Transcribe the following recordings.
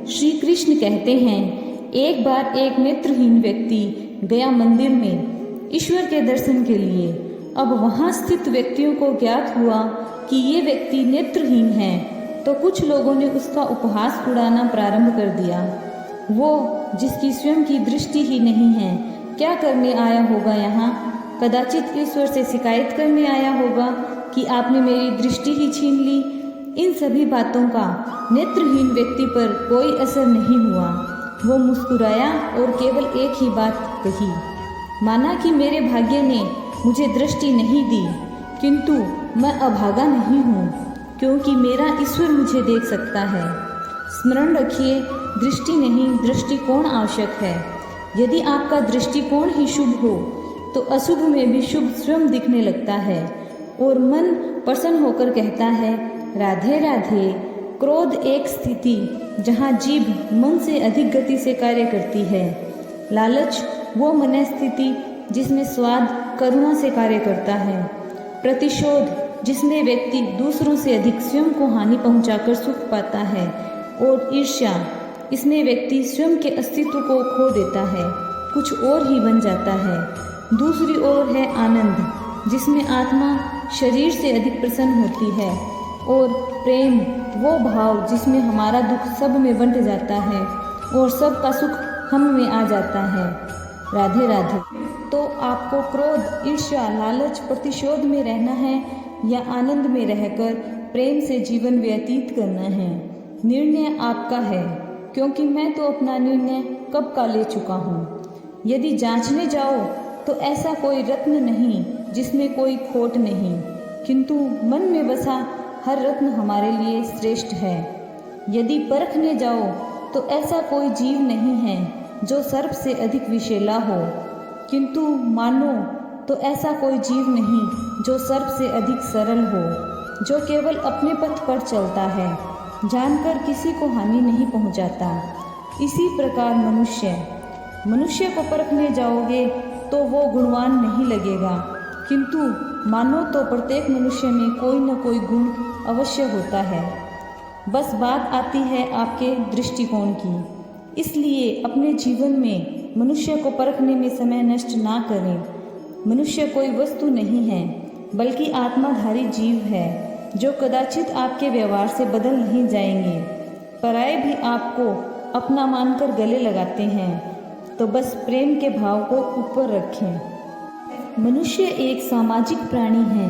श्री कृष्ण कहते हैं, एक बार एक नेत्रहीन व्यक्ति गया मंदिर में ईश्वर के दर्शन के लिए। अब वहाँ स्थित व्यक्तियों को ज्ञात हुआ कि ये व्यक्ति नेत्रहीन है, तो कुछ लोगों ने उसका उपहास उड़ाना प्रारंभ कर दिया। वो जिसकी स्वयं की दृष्टि ही नहीं है, क्या करने आया होगा यहाँ? कदाचित ईश्वर से शिकायत करने आया होगा कि आपने मेरी दृष्टि ही छीन ली। इन सभी बातों का नेत्रहीन व्यक्ति पर कोई असर नहीं हुआ। वो मुस्कुराया और केवल एक ही बात कही, माना कि मेरे भाग्य ने मुझे दृष्टि नहीं दी, किंतु मैं अभागा नहीं हूँ, क्योंकि मेरा ईश्वर मुझे देख सकता है। स्मरण रखिए, दृष्टि नहीं दृष्टिकोण आवश्यक है। यदि आपका दृष्टिकोण ही शुभ हो तो अशुभ में भी शुभ स्वयं दिखने लगता है और मन प्रसन्न होकर कहता है, राधे राधे। क्रोध एक स्थिति जहाँ जीभ मन से अधिक गति से कार्य करती है। लालच वो मन स्थिति जिसमें स्वाद करुणा से कार्य करता है। प्रतिशोध जिसमें व्यक्ति दूसरों से अधिक स्वयं को हानि पहुंचाकर सुख पाता है। और ईर्ष्या, इसमें व्यक्ति स्वयं के अस्तित्व को खो देता है, कुछ और ही बन जाता है। दूसरी ओर है आनंद, जिसमें आत्मा शरीर से अधिक प्रसन्न होती है। और प्रेम वो भाव जिसमें हमारा दुख सब में बंट जाता है और सबका सुख हम में आ जाता है। राधे राधे। तो आपको क्रोध, ईर्ष्या, लालच, प्रतिशोध में रहना है या आनंद में रहकर प्रेम से जीवन व्यतीत करना है? निर्णय आपका है, क्योंकि मैं तो अपना निर्णय कब का ले चुका हूँ। यदि जांचने जाओ तो ऐसा कोई रत्न नहीं जिसमें कोई खोट नहीं, किंतु मन में बसा हर रत्न हमारे लिए श्रेष्ठ है। यदि परखने जाओ तो ऐसा कोई जीव नहीं है जो सर्प से अधिक विषैला हो, किंतु मानो तो ऐसा कोई जीव नहीं जो सर्प से अधिक सरल हो, जो केवल अपने पथ पर चलता है, जानकर किसी को हानि नहीं पहुंचाता। इसी प्रकार मनुष्य को परखने जाओगे तो वो गुणवान नहीं लगेगा, किंतु मानो तो प्रत्येक मनुष्य में कोई न कोई गुण अवश्य होता है। बस बात आती है आपके दृष्टिकोण की। इसलिए अपने जीवन में मनुष्य को परखने में समय नष्ट ना करें। मनुष्य कोई वस्तु नहीं है, बल्कि आत्माधारी जीव है, जो कदाचित आपके व्यवहार से बदल नहीं जाएंगे। पराये भी आपको अपना मानकर गले लगाते हैं, तो बस प्रेम के भाव को ऊपर रखें। मनुष्य एक सामाजिक प्राणी है।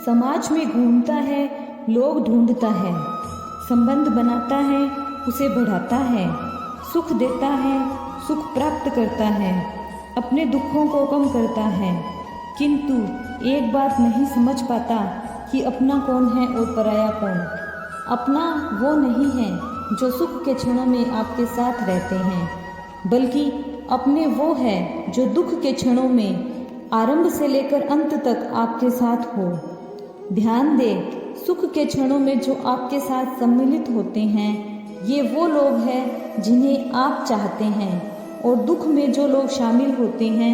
समाज में घूमता है, लोग ढूंढता है, संबंध बनाता है, उसे बढ़ाता है, सुख देता है, सुख प्राप्त करता है, अपने दुखों को कम करता है, किंतु एक बात नहीं समझ पाता कि अपना कौन है और पराया कौन। अपना वो नहीं है जो सुख के क्षणों में आपके साथ रहते हैं, बल्कि अपने वो है जो दुख के क्षणों में आरंभ से लेकर अंत तक आपके साथ हो। ध्यान दे, सुख के क्षणों में जो आपके साथ सम्मिलित होते हैं, ये वो लोग हैं जिन्हें आप चाहते हैं, और दुख में जो लोग शामिल होते हैं,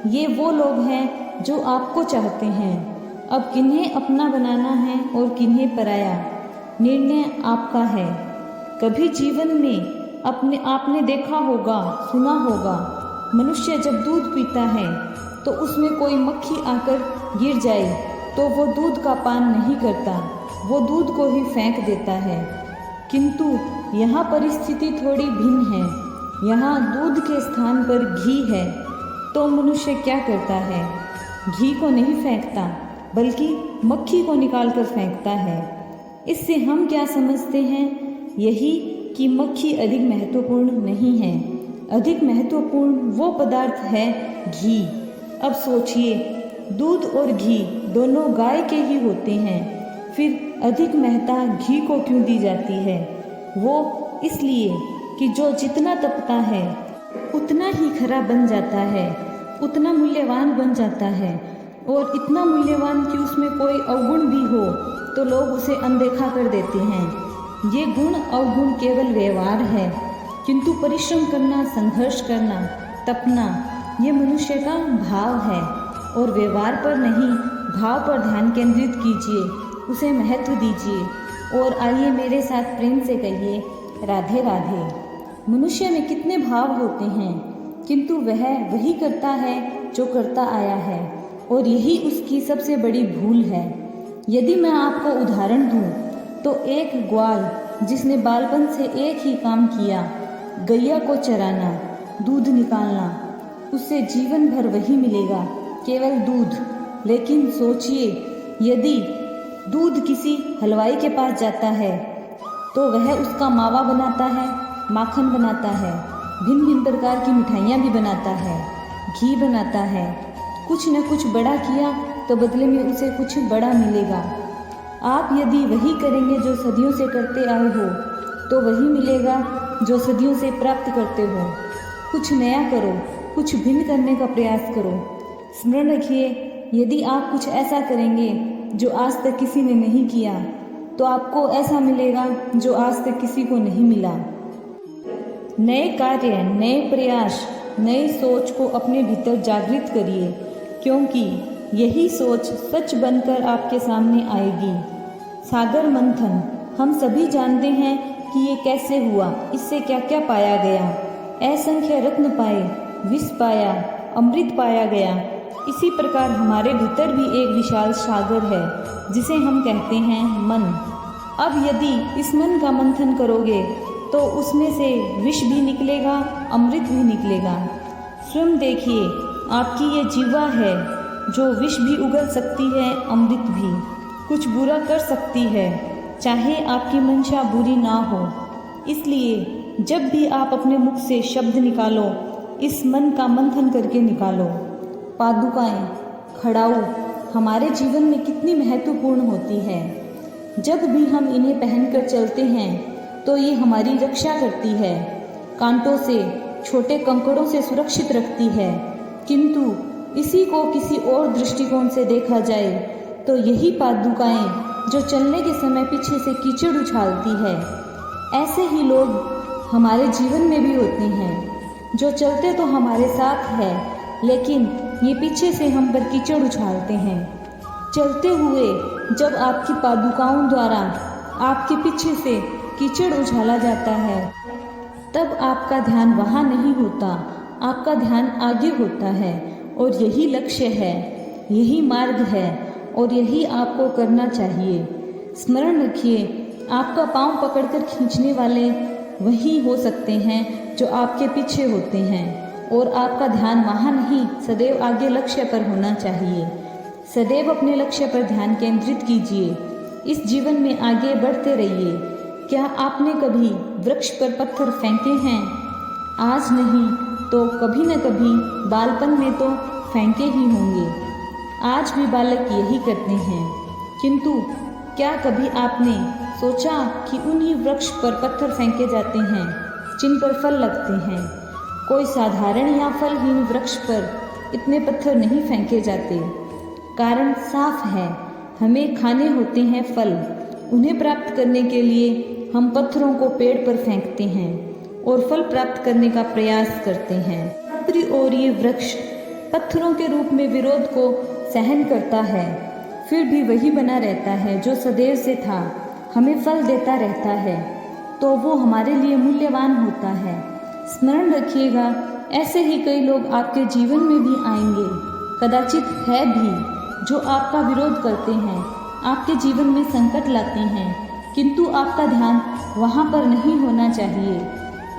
ये वो लोग हैं जो आपको चाहते हैं। अब किन्हें अपना बनाना है और किन्हें पराया, निर्णय आपका है। कभी जीवन में आपने देखा होगा, सुना होगा, मनुष्य जब दूध पीता है तो उसमें कोई मक्खी आकर गिर जाए तो वो दूध का पान नहीं करता, वो दूध को ही फेंक देता है। किंतु यहाँ परिस्थिति थोड़ी भिन्न है। यहाँ दूध के स्थान पर घी है, तो मनुष्य क्या करता है? घी को नहीं फेंकता, बल्कि मक्खी को निकाल कर फेंकता है। इससे हम क्या समझते हैं? यही कि मक्खी अधिक महत्वपूर्ण नहीं है। अधिक महत्वपूर्ण वो पदार्थ है घी। अब सोचिए, दूध और घी दोनों गाय के ही होते हैं, फिर अधिक महत्ता घी को क्यों दी जाती है? वो इसलिए कि जो जितना तपता है उतना ही खरा बन जाता है, उतना मूल्यवान बन जाता है, और इतना मूल्यवान कि उसमें कोई अवगुण भी हो तो लोग उसे अनदेखा कर देते हैं। ये गुण अवगुण केवल व्यवहार है, किंतु परिश्रम करना, संघर्ष करना, तपना, ये मनुष्य का भाव है। और व्यवहार पर नहीं, भाव पर ध्यान केंद्रित कीजिए, उसे महत्व दीजिए। और आइए मेरे साथ प्रेम से कहिए, राधे राधे। मनुष्य में कितने भाव होते हैं, किंतु वह वही करता है जो करता आया है, और यही उसकी सबसे बड़ी भूल है। यदि मैं आपको उदाहरण दूं, तो एक ग्वाल जिसने बालपन से एक ही काम किया, गैया को चराना, दूध निकालना, उससे जीवन भर वही मिलेगा, केवल दूध। लेकिन सोचिए, यदि दूध किसी हलवाई के पास जाता है तो वह उसका मावा बनाता है, माखन बनाता है, भिन्न भिन्न प्रकार की मिठाइयाँ भी बनाता है, घी बनाता है। कुछ न कुछ बड़ा किया तो बदले में उसे कुछ बड़ा मिलेगा। आप यदि वही करेंगे जो सदियों से करते आए हो, तो वही मिलेगा जो सदियों से प्राप्त करते हो। कुछ नया करो, कुछ भिन्न करने का प्रयास करो। स्मरण रखिए, यदि आप कुछ ऐसा करेंगे जो आज तक किसी ने नहीं किया, तो आपको ऐसा मिलेगा जो आज तक किसी को नहीं मिला। नए कार्य, नए प्रयास, नई सोच को अपने भीतर जागृत करिए, क्योंकि यही सोच सच बनकर आपके सामने आएगी। सागर मंथन, हम सभी जानते हैं कि ये कैसे हुआ, इससे क्या क्या पाया गया। असंख्य रत्न पाए, विष पाया, अमृत पाया गया। इसी प्रकार हमारे भीतर भी एक विशाल सागर है जिसे हम कहते हैं मन। अब यदि इस मन का मंथन करोगे तो उसमें से विष भी निकलेगा, अमृत भी निकलेगा। स्वयं देखिए, आपकी ये जीवा है जो विष भी उगल सकती है, अमृत भी। कुछ बुरा कर सकती है, चाहे आपकी मंशा बुरी ना हो। इसलिए जब भी आप अपने मुख से शब्द निकालो, इस मन का मंथन करके निकालो। पादुकाएं, खड़ाऊ हमारे जीवन में कितनी महत्वपूर्ण होती है। जब भी हम इन्हें पहनकर चलते हैं तो ये हमारी रक्षा करती है, कांटों से, छोटे कंकड़ों से सुरक्षित रखती है। किंतु इसी को किसी और दृष्टिकोण से देखा जाए तो यही पादुकाएं जो चलने के समय पीछे से कीचड़ उछालती है। ऐसे ही लोग हमारे जीवन में भी होते हैं, जो चलते तो हमारे साथ है, लेकिन ये पीछे से हम पर कीचड़ उछालते हैं। चलते हुए जब आपकी पादुकाओं द्वारा आपके पीछे से कीचड़ उछाला जाता है, तब आपका ध्यान वहाँ नहीं होता, आपका ध्यान आगे होता है। और यही लक्ष्य है, यही मार्ग है, और यही आपको करना चाहिए। स्मरण रखिए, आपका पांव पकड़कर खींचने वाले वही हो सकते हैं जो आपके पीछे होते हैं, और आपका ध्यान वहाँ नहीं, सदैव आगे लक्ष्य पर होना चाहिए। सदैव अपने लक्ष्य पर ध्यान केंद्रित कीजिए। इस जीवन में आगे बढ़ते रहिए। क्या आपने कभी वृक्ष पर पत्थर फेंके हैं? आज नहीं तो कभी न कभी बालपन में तो फेंके ही होंगे। आज भी बालक यही करते हैं। किंतु क्या कभी आपने सोचा कि उन्हीं वृक्ष पर पत्थर फेंके जाते हैं जिन पर फल लगते हैं? कोई साधारण या फलहीन वृक्ष पर इतने पत्थर नहीं फेंके जाते। कारण साफ है, हमें खाने होते हैं फल। उन्हें प्राप्त करने के लिए हम पत्थरों को पेड़ पर फेंकते हैं और फल प्राप्त करने का प्रयास करते हैं। दूसरी ओर ये वृक्ष पत्थरों के रूप में विरोध को सहन करता है, फिर भी वही बना रहता है जो सदैव से था, हमें फल देता रहता है, तो वो हमारे लिए मूल्यवान होता है। स्मरण रखिएगा, ऐसे ही कई लोग आपके जीवन में भी आएंगे, कदाचित है भी, जो आपका विरोध करते हैं, आपके जीवन में संकट लाते हैं, किंतु आपका ध्यान वहाँ पर नहीं होना चाहिए।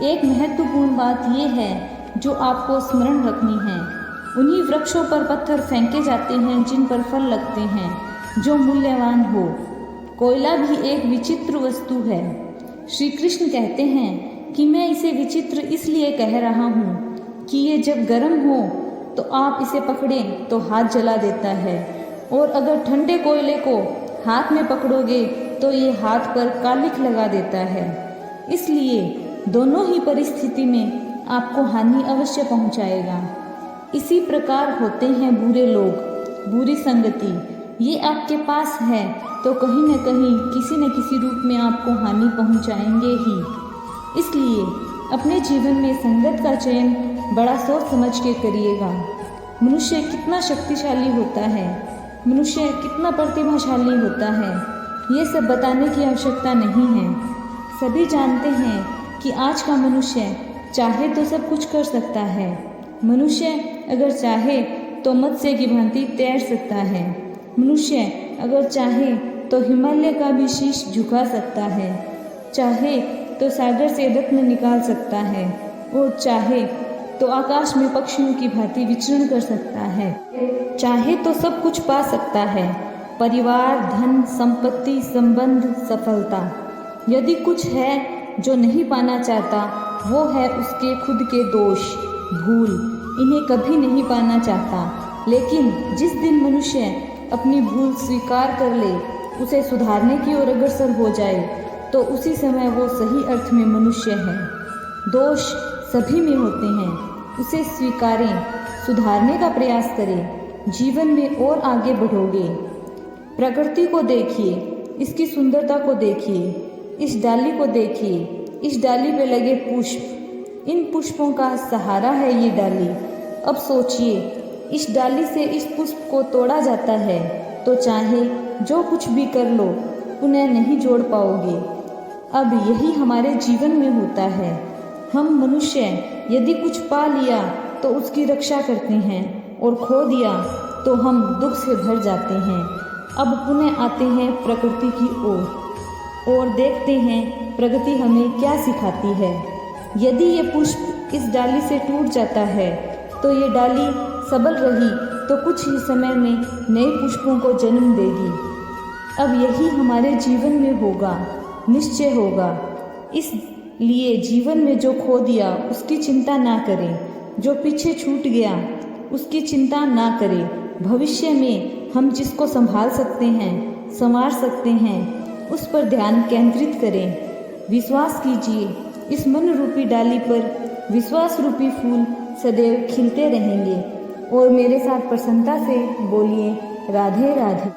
एक महत्वपूर्ण बात यह है जो आपको स्मरण रखनी है, उन्हीं वृक्षों पर पत्थर फेंके जाते हैं जिन पर फल लगते हैं, जो मूल्यवान हो। कोयला भी एक विचित्र वस्तु है। श्री कृष्ण कहते हैं कि मैं इसे विचित्र इसलिए कह रहा हूँ कि ये जब गर्म हो तो आप इसे पकड़ें तो हाथ जला देता है, और अगर ठंडे कोयले को हाथ में पकड़ोगे तो ये हाथ पर कालिख लगा देता है। इसलिए दोनों ही परिस्थिति में आपको हानि अवश्य पहुंचाएगा। इसी प्रकार होते हैं बुरे लोग, बुरी संगति। ये आपके पास है तो कहीं न कहीं किसी न किसी रूप में आपको हानि पहुंचाएंगे ही। इसलिए अपने जीवन में संगत का चयन बड़ा सोच समझ के करिएगा। मनुष्य कितना शक्तिशाली होता है, मनुष्य कितना प्रतिभाशाली होता है, ये सब बताने की आवश्यकता नहीं है। सभी जानते हैं कि आज का मनुष्य चाहे तो सब कुछ कर सकता है। मनुष्य अगर चाहे तो मत्स्य की भांति तैर सकता है। मनुष्य अगर चाहे तो हिमालय का भी शीश झुका सकता है। चाहे तो सागर से रत्न निकाल सकता है और चाहे तो आकाश में पक्षियों की भांति विचरण कर सकता है। चाहे तो सब कुछ पा सकता है, परिवार, धन, संपत्ति, संबंध, सफलता। यदि कुछ है जो नहीं पाना चाहता, वो है उसके खुद के दोष, भूल। इन्हें कभी नहीं पाना चाहता। लेकिन जिस दिन मनुष्य अपनी भूल स्वीकार कर ले, उसे सुधारने की ओर अग्रसर हो जाए, तो उसी समय वो सही अर्थ में मनुष्य है। दोष सभी में होते हैं, उसे स्वीकारें, सुधारने का प्रयास करें, जीवन में और आगे बढ़ोगे। प्रकृति को देखिए, इसकी सुंदरता को देखिए, इस डाली को देखिए, इस डाली पे लगे पुष्प, इन पुष्पों का सहारा है ये डाली। अब सोचिए, इस डाली से इस पुष्प को तोड़ा जाता है तो चाहे जो कुछ भी कर लो, पुनः नहीं जोड़ पाओगे। अब यही हमारे जीवन में होता है। हम मनुष्य यदि कुछ पा लिया तो उसकी रक्षा करते हैं और खो दिया तो हम दुख से भर जाते हैं। अब पुनः आते हैं प्रकृति की ओर और देखते हैं प्रकृति हमें क्या सिखाती है। यदि ये पुष्प इस डाली से टूट जाता है तो ये डाली सबल रही तो कुछ ही समय में नए पुष्पों को जन्म देगी। अब यही हमारे जीवन में होगा, निश्चय होगा। इसलिए जीवन में जो खो दिया उसकी चिंता ना करें, जो पीछे छूट गया उसकी चिंता ना करें। भविष्य में हम जिसको संभाल सकते हैं, संवार सकते हैं, उस पर ध्यान केंद्रित करें। विश्वास कीजिए, इस मन रूपी डाली पर विश्वास रूपी फूल सदैव खिलते रहेंगे। और मेरे साथ प्रसन्नता से बोलिए, राधे राधे।